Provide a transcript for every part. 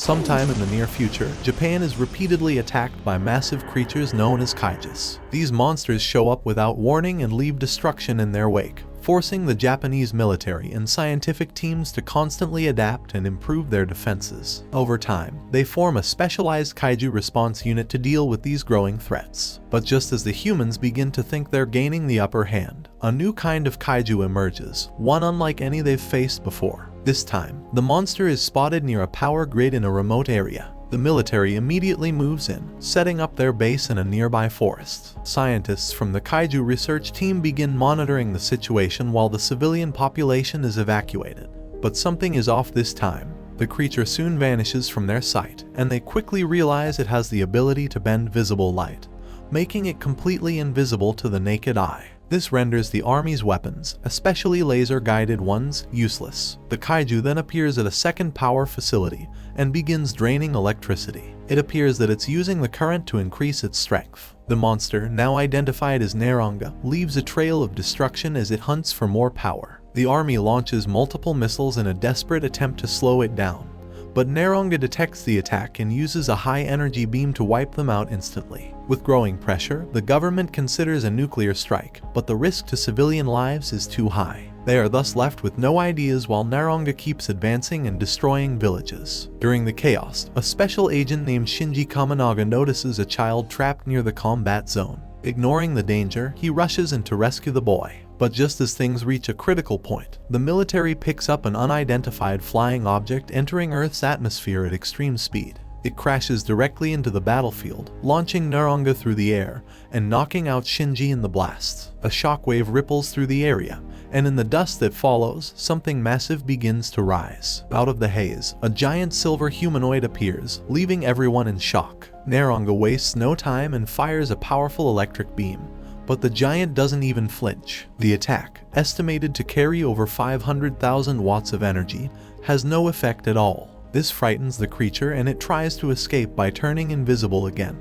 Sometime in the near future, Japan is repeatedly attacked by massive creatures known as kaijus. These monsters show up without warning and leave destruction in their wake, forcing the Japanese military and scientific teams to constantly adapt and improve their defenses. Over time, they form a specialized kaiju response unit to deal with these growing threats. But just as the humans begin to think they're gaining the upper hand, a new kind of kaiju emerges, one unlike any they've faced before. This time, the monster is spotted near a power grid in a remote area. The military immediately moves in, setting up their base in a nearby forest. Scientists from the kaiju research team begin monitoring the situation while the civilian population is evacuated. But something is off this time. The creature soon vanishes from their sight, and they quickly realize it has the ability to bend visible light, making it completely invisible to the naked eye. This renders the army's weapons, especially laser-guided ones, useless. The kaiju then appears at a second power facility and begins draining electricity. It appears that it's using the current to increase its strength. The monster, now identified as Neronga, leaves a trail of destruction as it hunts for more power. The army launches multiple missiles in a desperate attempt to slow it down, but Neronga detects the attack and uses a high-energy beam to wipe them out instantly. With growing pressure, the government considers a nuclear strike, but the risk to civilian lives is too high. They are thus left with no ideas while Neronga keeps advancing and destroying villages. During the chaos, a special agent named Shinji Kamanaga notices a child trapped near the combat zone. Ignoring the danger, he rushes in to rescue the boy. But just as things reach a critical point, the military picks up an unidentified flying object entering Earth's atmosphere at extreme speed. It crashes directly into the battlefield, launching Neronga through the air and knocking out Shinji in the blasts. A shockwave ripples through the area, and in the dust that follows, something massive begins to rise. Out of the haze, a giant silver humanoid appears, leaving everyone in shock. Neronga wastes no time and fires a powerful electric beam, but the giant doesn't even flinch. The attack, estimated to carry over 500,000 watts of energy, has no effect at all. This frightens the creature and it tries to escape by turning invisible again.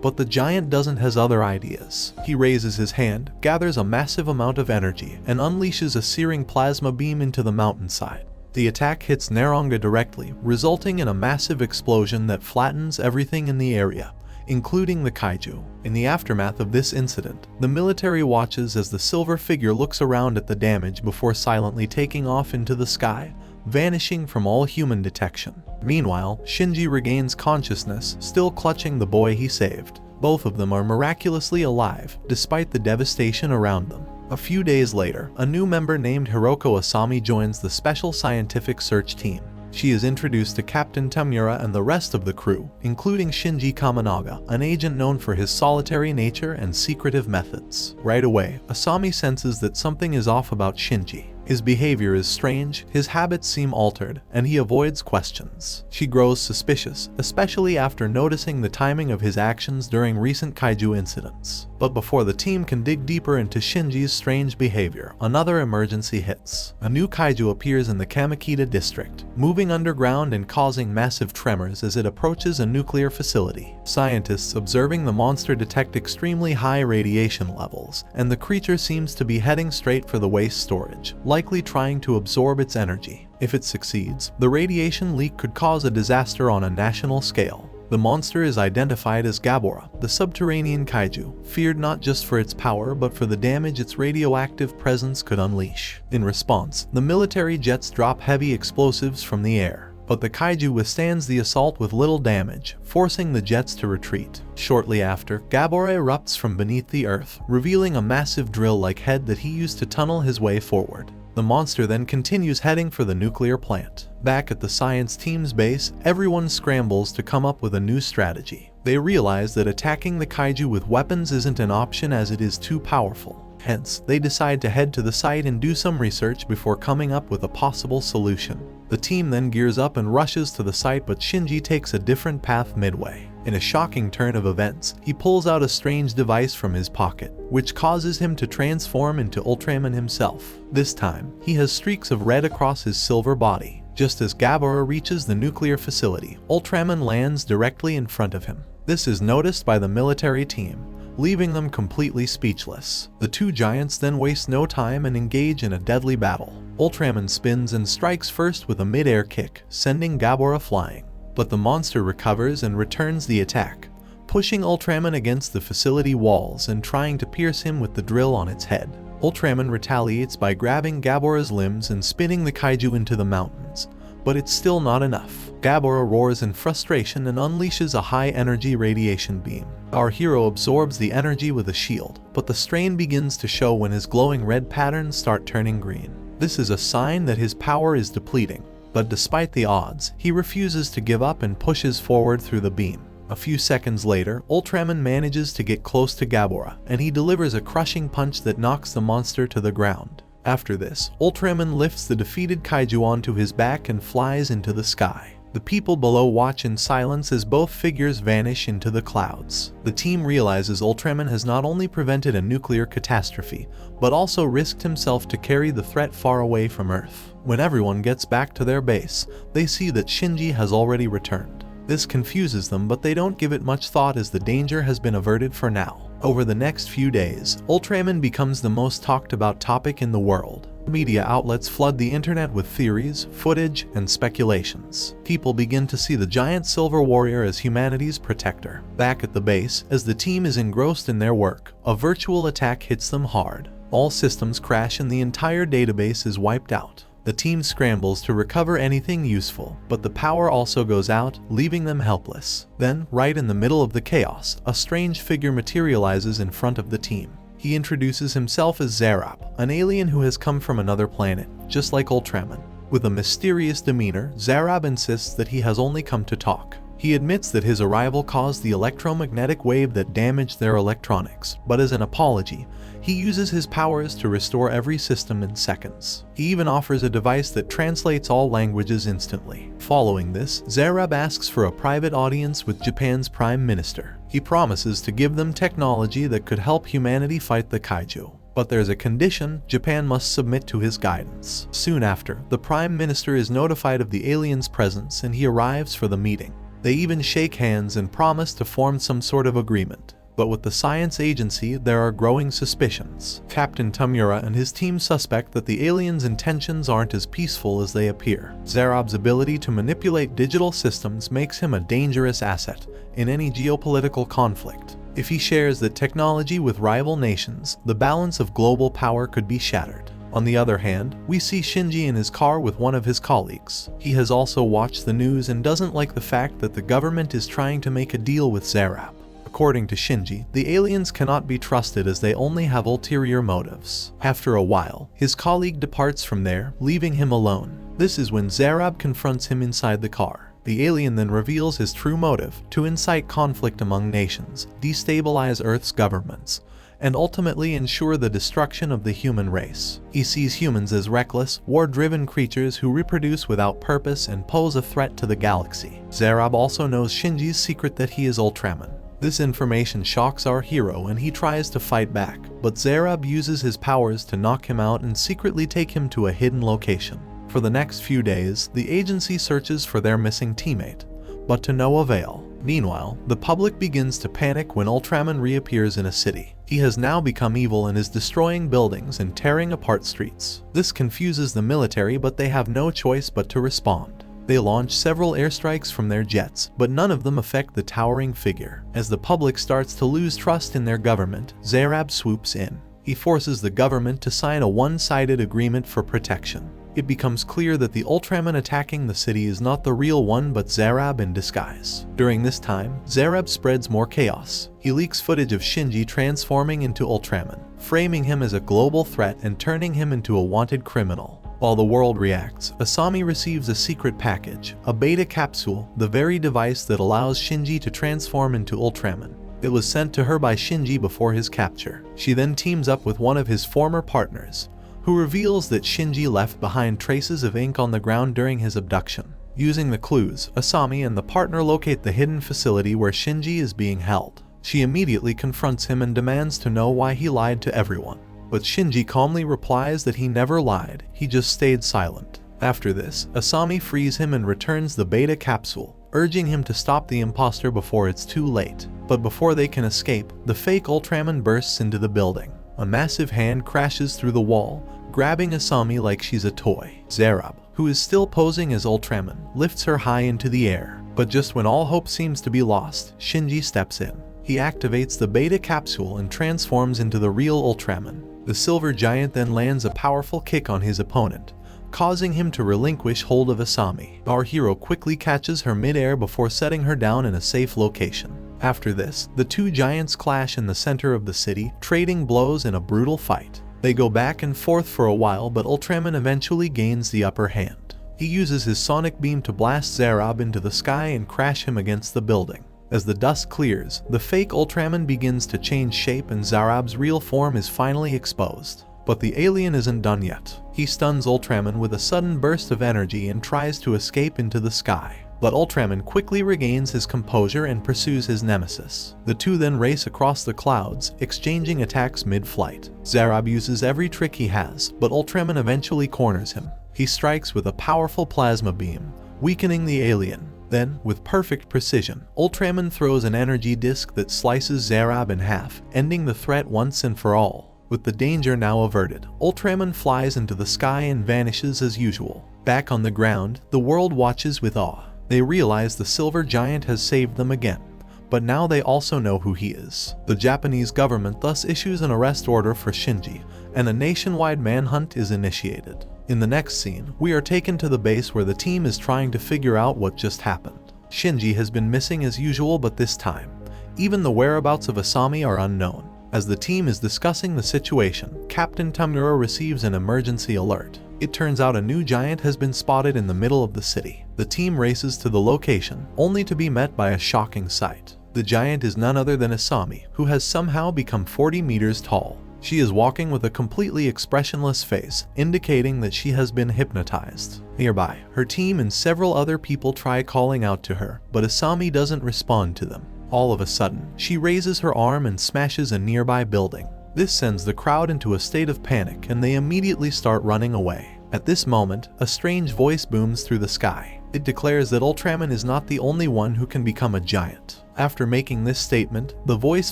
But the giant doesn't have other ideas. He raises his hand, gathers a massive amount of energy, and unleashes a searing plasma beam into the mountainside. The attack hits Neronga directly, resulting in a massive explosion that flattens everything in the area, including the kaiju. In the aftermath of this incident, the military watches as the silver figure looks around at the damage before silently taking off into the sky, vanishing from all human detection. Meanwhile, Shinji regains consciousness, still clutching the boy he saved. Both of them are miraculously alive, despite the devastation around them. A few days later, a new member named Hiroko Asami joins the special scientific search team. She is introduced to Captain Tamura and the rest of the crew, including Shinji Kamanaga, an agent known for his solitary nature and secretive methods. Right away, Asami senses that something is off about Shinji. His behavior is strange, his habits seem altered, and he avoids questions. She grows suspicious, especially after noticing the timing of his actions during recent kaiju incidents. But before the team can dig deeper into Shinji's strange behavior, another emergency hits. A new kaiju appears in the Kamakita district, moving underground and causing massive tremors as it approaches a nuclear facility. Scientists observing the monster detect extremely high radiation levels, and the creature seems to be heading straight for the waste storage, likely trying to absorb its energy. If it succeeds, the radiation leak could cause a disaster on a national scale. The monster is identified as Gabora, the subterranean kaiju, feared not just for its power but for the damage its radioactive presence could unleash. In response, the military jets drop heavy explosives from the air, but the kaiju withstands the assault with little damage, forcing the jets to retreat. Shortly after, Gabora erupts from beneath the earth, revealing a massive drill-like head that he used to tunnel his way forward. The monster then continues heading for the nuclear plant. Back at the science team's base, everyone scrambles to come up with a new strategy. They realize that attacking the kaiju with weapons isn't an option as it is too powerful. Hence, they decide to head to the site and do some research before coming up with a possible solution. The team then gears up and rushes to the site, but Shinji takes a different path midway. In a shocking turn of events, he pulls out a strange device from his pocket, which causes him to transform into Ultraman himself. This time, he has streaks of red across his silver body. Just as Gabora reaches the nuclear facility, Ultraman lands directly in front of him. This is noticed by the military team, leaving them completely speechless. The two giants then waste no time and engage in a deadly battle. Ultraman spins and strikes first with a mid-air kick, sending Gabora flying. but the monster recovers and returns the attack, pushing Ultraman against the facility walls and trying to pierce him with the drill on its head. Ultraman retaliates by grabbing Gabora's limbs and spinning the kaiju into the mountains, but it's still not enough. Gabora roars in frustration and unleashes a high-energy radiation beam. Our hero absorbs the energy with a shield, but the strain begins to show when his glowing red patterns start turning green. This is a sign that his power is depleting, but despite the odds, he refuses to give up and pushes forward through the beam. A few seconds later, Ultraman manages to get close to Gabora, and he delivers a crushing punch that knocks the monster to the ground. After this, Ultraman lifts the defeated kaiju onto his back and flies into the sky. The people below watch in silence as both figures vanish into the clouds. The team realizes Ultraman has not only prevented a nuclear catastrophe, but also risked himself to carry the threat far away from Earth. When everyone gets back to their base, they see that Shinji has already returned. This confuses them, but they don't give it much thought as the danger has been averted for now. Over the next few days, Ultraman becomes the most talked about topic in the world. Media outlets flood the internet with theories, footage, and speculations. People begin to see the giant silver warrior as humanity's protector. Back at the base, as the team is engrossed in their work, a virtual attack hits them hard. All systems crash and the entire database is wiped out. The team scrambles to recover anything useful, but the power also goes out, leaving them helpless. Then, right in the middle of the chaos, a strange figure materializes in front of the team. He introduces himself as Zarab, an alien who has come from another planet, just like Ultraman. With a mysterious demeanor, Zarab insists that he has only come to talk. He admits that his arrival caused the electromagnetic wave that damaged their electronics, but as an apology, he uses his powers to restore every system in seconds. He even offers a device that translates all languages instantly. Following this, Zarab asks for a private audience with Japan's Prime Minister. He promises to give them technology that could help humanity fight the kaiju. But there's a condition: Japan must submit to his guidance. Soon after, the Prime Minister is notified of the alien's presence and he arrives for the meeting. They even shake hands and promise to form some sort of agreement. But with the science agency, there are growing suspicions. Captain Tamura and his team suspect that the aliens' intentions aren't as peaceful as they appear. Zarab's ability to manipulate digital systems makes him a dangerous asset in any geopolitical conflict. If he shares that technology with rival nations, the balance of global power could be shattered. On the other hand, we see Shinji in his car with one of his colleagues. He has also watched the news and doesn't like the fact that the government is trying to make a deal with Zarab. According to Shinji, the aliens cannot be trusted as they only have ulterior motives. After a while, his colleague departs from there, leaving him alone. This is when Zarab confronts him inside the car. The alien then reveals his true motive: to incite conflict among nations, destabilize Earth's governments, and ultimately ensure the destruction of the human race. He sees humans as reckless, war-driven creatures who reproduce without purpose and pose a threat to the galaxy. Zarab also knows Shinji's secret that he is Ultraman. This information shocks our hero and he tries to fight back, but Zarab uses his powers to knock him out and secretly take him to a hidden location. For the next few days, the agency searches for their missing teammate, but to no avail. Meanwhile, the public begins to panic when Ultraman reappears in a city. He has now become evil and is destroying buildings and tearing apart streets. This confuses the military, but they have no choice but to respond. They launch several airstrikes from their jets, but none of them affect the towering figure. As the public starts to lose trust in their government, Zarab swoops in. He forces the government to sign a one-sided agreement for protection. It becomes clear that the Ultraman attacking the city is not the real one but Zarab in disguise. During this time, Zarab spreads more chaos. He leaks footage of Shinji transforming into Ultraman, framing him as a global threat and turning him into a wanted criminal. While the world reacts, Asami receives a secret package, a beta capsule, the very device that allows Shinji to transform into Ultraman. It was sent to her by Shinji before his capture. She then teams up with one of his former partners, who reveals that Shinji left behind traces of ink on the ground during his abduction. Using the clues, Asami and the partner locate the hidden facility where Shinji is being held. She immediately confronts him and demands to know why he lied to everyone. But Shinji calmly replies that he never lied, he just stayed silent. After this, Asami frees him and returns the beta capsule, urging him to stop the imposter before it's too late. But before they can escape, the fake Ultraman bursts into the building. A massive hand crashes through the wall, grabbing Asami like she's a toy. Zarab, who is still posing as Ultraman, lifts her high into the air. But just when all hope seems to be lost, Shinji steps in. He activates the beta capsule and transforms into the real Ultraman. The silver giant then lands a powerful kick on his opponent, causing him to relinquish hold of Asami. Our hero quickly catches her mid-air before setting her down in a safe location. After this, the two giants clash in the center of the city, trading blows in a brutal fight. They go back and forth for a while, but Ultraman eventually gains the upper hand. He uses his sonic beam to blast Zarab into the sky and crash him against the building. As the dust clears, the fake Ultraman begins to change shape and Zarab's real form is finally exposed. But the alien isn't done yet. He stuns Ultraman with a sudden burst of energy and tries to escape into the sky. But Ultraman quickly regains his composure and pursues his nemesis. The two then race across the clouds, exchanging attacks mid-flight. Zarab uses every trick he has, but Ultraman eventually corners him. He strikes with a powerful plasma beam, weakening the alien. Then, with perfect precision, Ultraman throws an energy disc that slices Zarab in half, ending the threat once and for all. With the danger now averted, Ultraman flies into the sky and vanishes as usual. Back on the ground, the world watches with awe. They realize the silver giant has saved them again, but now they also know who he is. The Japanese government thus issues an arrest order for Shinji, and a nationwide manhunt is initiated. In the next scene, we are taken to the base where the team is trying to figure out what just happened. Shinji has been missing as usual, but this time, even the whereabouts of Asami are unknown. As the team is discussing the situation, Captain Tamura receives an emergency alert. It turns out a new giant has been spotted in the middle of the city. The team races to the location, only to be met by a shocking sight. The giant is none other than Asami, who has somehow become 40 meters tall. She is walking with a completely expressionless face, indicating that she has been hypnotized. Nearby, her team and several other people try calling out to her, but Asami doesn't respond to them. All of a sudden, she raises her arm and smashes a nearby building. This sends the crowd into a state of panic and they immediately start running away. At this moment, a strange voice booms through the sky. It declares that Ultraman is not the only one who can become a giant. After making this statement, the voice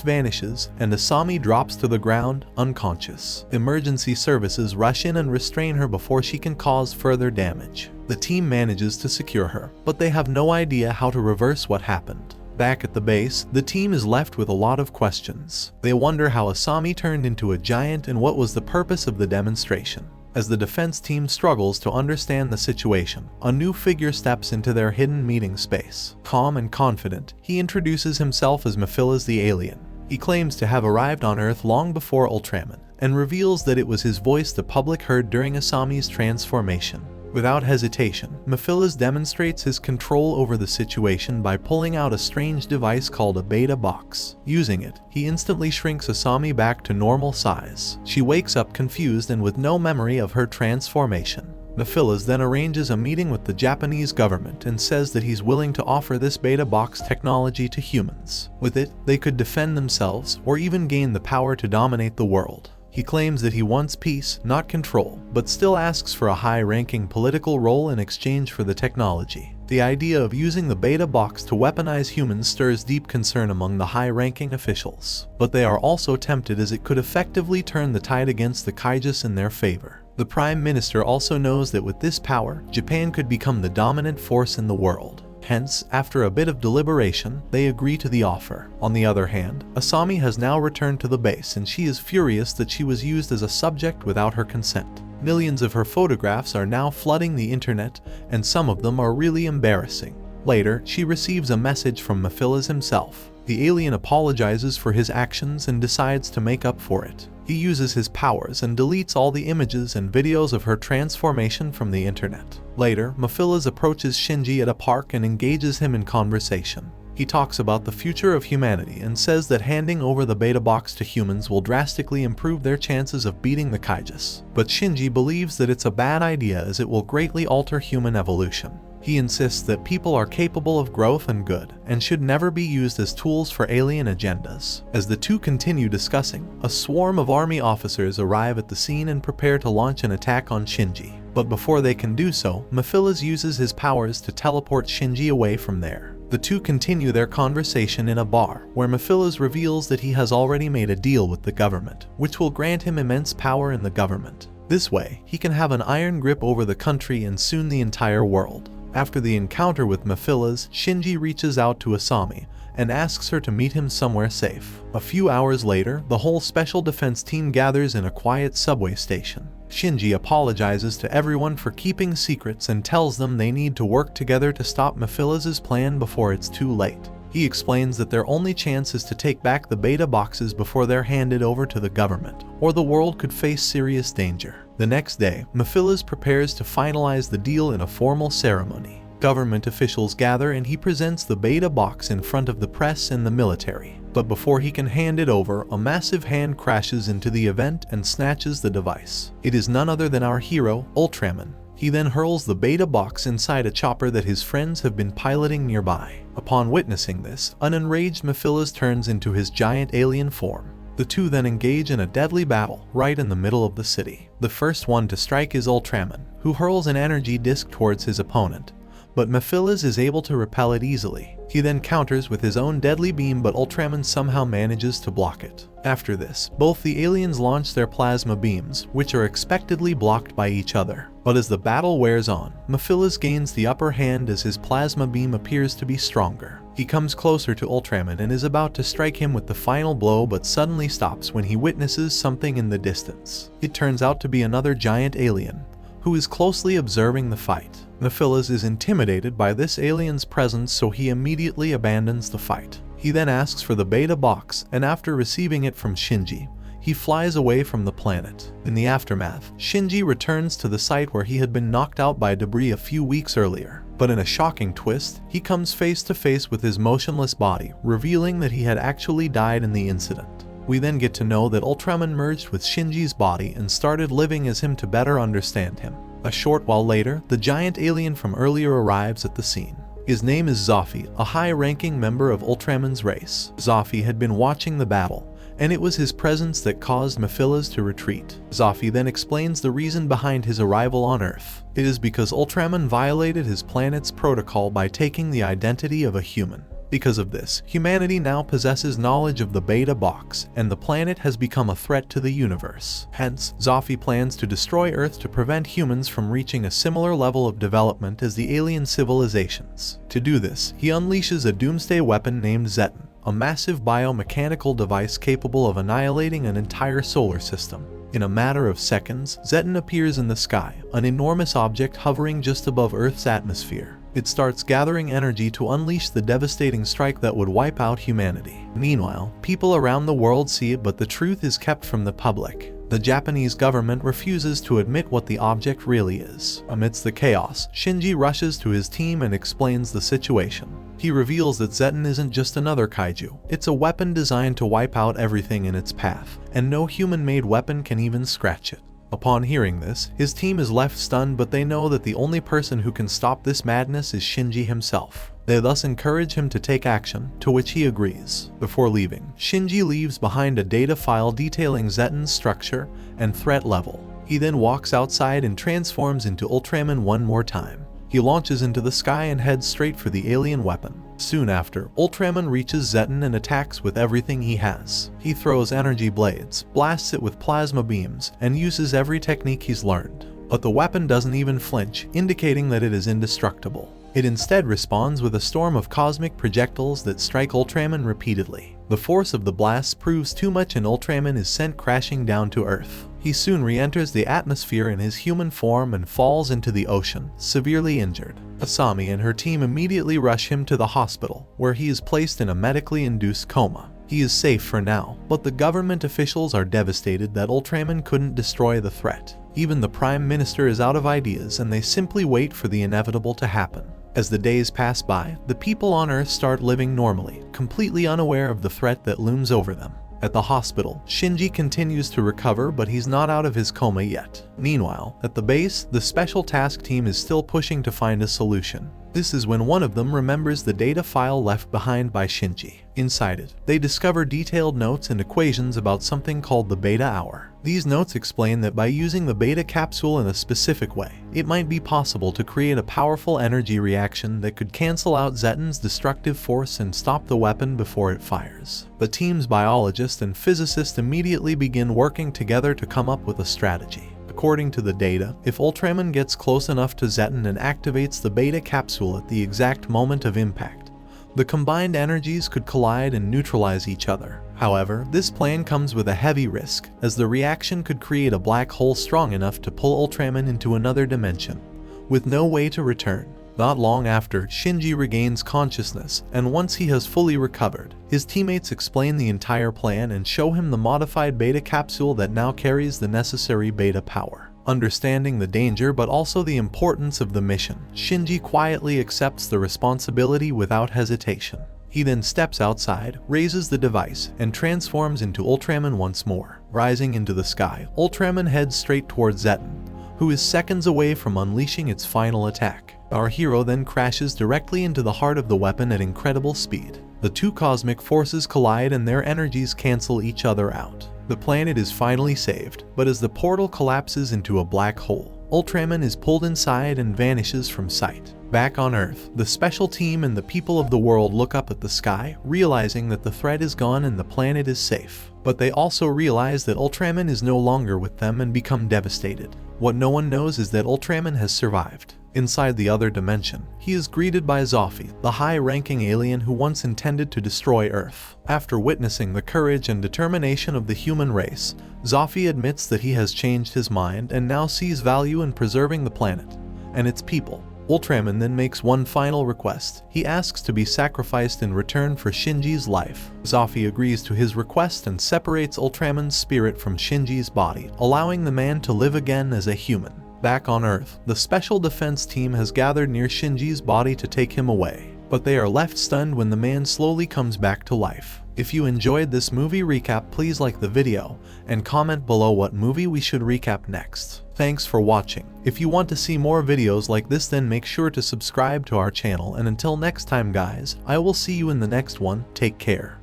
vanishes and Asami drops to the ground, unconscious. Emergency services rush in and restrain her before she can cause further damage. The team manages to secure her, but they have no idea how to reverse what happened. Back at the base, the team is left with a lot of questions. They wonder how Asami turned into a giant and what was the purpose of the demonstration. As the defense team struggles to understand the situation, a new figure steps into their hidden meeting space. Calm and confident, he introduces himself as Mephilas the alien. He claims to have arrived on Earth long before Ultraman, and reveals that it was his voice the public heard during Asami's transformation. Without hesitation, Mephilas demonstrates his control over the situation by pulling out a strange device called a beta box. Using it, he instantly shrinks Asami back to normal size. She wakes up confused and with no memory of her transformation. Mephilas then arranges a meeting with the Japanese government and says that he's willing to offer this beta box technology to humans. With it, they could defend themselves or even gain the power to dominate the world. He claims that he wants peace, not control, but still asks for a high-ranking political role in exchange for the technology. The idea of using the beta box to weaponize humans stirs deep concern among the high-ranking officials, but they are also tempted as it could effectively turn the tide against the Kaijus in their favor. The Prime Minister also knows that with this power, Japan could become the dominant force in the world. Hence, after a bit of deliberation, they agree to the offer. On the other hand, Asami has now returned to the base and she is furious that she was used as a subject without her consent. Millions of her photographs are now flooding the internet, and some of them are really embarrassing. Later, she receives a message from Mephilas himself. The alien apologizes for his actions and decides to make up for it. He uses his powers and deletes all the images and videos of her transformation from the internet. Later, Mephilas approaches Shinji at a park and engages him in conversation. He talks about the future of humanity and says that handing over the beta box to humans will drastically improve their chances of beating the Kaijus. But Shinji believes that it's a bad idea as it will greatly alter human evolution. He insists that people are capable of growth and good, and should never be used as tools for alien agendas. As the two continue discussing, a swarm of army officers arrive at the scene and prepare to launch an attack on Shinji. But before they can do so, Mephilas uses his powers to teleport Shinji away from there. The two continue their conversation in a bar, where Mephilas reveals that he has already made a deal with the government, which will grant him immense power in the government. This way, he can have an iron grip over the country and soon the entire world. After the encounter with Mephilas, Shinji reaches out to Asami and asks her to meet him somewhere safe. A few hours later, the whole special defense team gathers in a quiet subway station. Shinji apologizes to everyone for keeping secrets and tells them they need to work together to stop Mephilas' plan before it's too late. He explains that their only chance is to take back the beta boxes before they're handed over to the government, or the world could face serious danger. The next day, Mephilas prepares to finalize the deal in a formal ceremony. Government officials gather and he presents the beta box in front of the press and the military. But before he can hand it over, a massive hand crashes into the event and snatches the device. It is none other than our hero, Ultraman. He then hurls the beta box inside a chopper that his friends have been piloting nearby. Upon witnessing this, an enraged Mephilas turns into his giant alien form. The two then engage in a deadly battle right in the middle of the city. The first one to strike is Ultraman, who hurls an energy disc towards his opponent, but Mephilas is able to repel it easily. He then counters with his own deadly beam, but Ultraman somehow manages to block it. After this, both the aliens launch their plasma beams, which are expectedly blocked by each other. But as the battle wears on, Mephilas gains the upper hand as his plasma beam appears to be stronger. He comes closer to Ultraman and is about to strike him with the final blow, but suddenly stops when he witnesses something in the distance. It turns out to be another giant alien, who is closely observing the fight. Mephilas is intimidated by this alien's presence, so he immediately abandons the fight. He then asks for the beta box, and after receiving it from Shinji, he flies away from the planet. In the aftermath, Shinji returns to the site where he had been knocked out by debris a few weeks earlier. But in a shocking twist, he comes face to face with his motionless body, revealing that he had actually died in the incident. We then get to know that Ultraman merged with Shinji's body and started living as him to better understand him. A short while later, the giant alien from earlier arrives at the scene. His name is Zophi, a high-ranking member of Ultraman's race. Zophi had been watching the battle, and it was his presence that caused Mephilas to retreat. Zophi then explains the reason behind his arrival on Earth. It is because Ultraman violated his planet's protocol by taking the identity of a human. Because of this, humanity now possesses knowledge of the beta box, and the planet has become a threat to the universe. Hence, Zophi plans to destroy Earth to prevent humans from reaching a similar level of development as the alien civilizations. To do this, he unleashes a doomsday weapon named Zeton, a massive biomechanical device capable of annihilating an entire solar system. In a matter of seconds, Zeton appears in the sky, an enormous object hovering just above Earth's atmosphere. It starts gathering energy to unleash the devastating strike that would wipe out humanity. Meanwhile, people around the world see it, but the truth is kept from the public. The Japanese government refuses to admit what the object really is. Amidst the chaos, Shinji rushes to his team and explains the situation. He reveals that Zeton isn't just another kaiju. It's a weapon designed to wipe out everything in its path, and no human-made weapon can even scratch it. Upon hearing this, his team is left stunned, but they know that the only person who can stop this madness is Shinji himself. They thus encourage him to take action, to which he agrees. Before leaving, Shinji leaves behind a data file detailing Zeton's structure and threat level. He then walks outside and transforms into Ultraman one more time. He launches into the sky and heads straight for the alien weapon. Soon after, Ultraman reaches Zeton and attacks with everything he has. He throws energy blades, blasts it with plasma beams, and uses every technique he's learned. But the weapon doesn't even flinch, indicating that it is indestructible. It instead responds with a storm of cosmic projectiles that strike Ultraman repeatedly. The force of the blasts proves too much and Ultraman is sent crashing down to Earth. He soon re-enters the atmosphere in his human form and falls into the ocean, severely injured. Asami and her team immediately rush him to the hospital, where he is placed in a medically induced coma. He is safe for now, but the government officials are devastated that Ultraman couldn't destroy the threat. Even the Prime Minister is out of ideas and they simply wait for the inevitable to happen. As the days pass by, the people on Earth start living normally, completely unaware of the threat that looms over them. At the hospital, Shinji continues to recover, but he's not out of his coma yet. Meanwhile, at the base, the special task team is still pushing to find a solution. This is when one of them remembers the data file left behind by Shinji. Inside it, they discover detailed notes and equations about something called the beta hour. These notes explain that by using the beta capsule in a specific way, it might be possible to create a powerful energy reaction that could cancel out Zeton's destructive force and stop the weapon before it fires. The team's biologists and physicists immediately begin working together to come up with a strategy. According to the data, if Ultraman gets close enough to Zeton and activates the beta capsule at the exact moment of impact, the combined energies could collide and neutralize each other. However, this plan comes with a heavy risk, as the reaction could create a black hole strong enough to pull Ultraman into another dimension, with no way to return. Not long after, Shinji regains consciousness, and once he has fully recovered, his teammates explain the entire plan and show him the modified beta capsule that now carries the necessary beta power. Understanding the danger but also the importance of the mission, Shinji quietly accepts the responsibility without hesitation. He then steps outside, raises the device, and transforms into Ultraman once more. Rising into the sky, Ultraman heads straight towards Zeton, who is seconds away from unleashing its final attack. Our hero then crashes directly into the heart of the weapon at incredible speed. The two cosmic forces collide and their energies cancel each other out. The planet is finally saved, but as the portal collapses into a black hole, Ultraman is pulled inside and vanishes from sight. Back on Earth, the special team and the people of the world look up at the sky, realizing that the threat is gone and the planet is safe. But they also realize that Ultraman is no longer with them and become devastated. What no one knows is that Ultraman has survived. Inside the other dimension, he is greeted by Zophi, the high-ranking alien who once intended to destroy Earth. After witnessing the courage and determination of the human race, Zophi admits that he has changed his mind and now sees value in preserving the planet and its people. Ultraman then makes one final request. He asks to be sacrificed in return for Shinji's life. Zophi agrees to his request and separates Ultraman's spirit from Shinji's body, allowing the man to live again as a human. Back on Earth, the Special Defense Team has gathered near Shinji's body to take him away, but they are left stunned when the man slowly comes back to life. If you enjoyed this movie recap, please like the video and comment below what movie we should recap next. Thanks for watching. If you want to see more videos like this, then make sure to subscribe to our channel, and until next time guys, I will see you in the next one. Take care.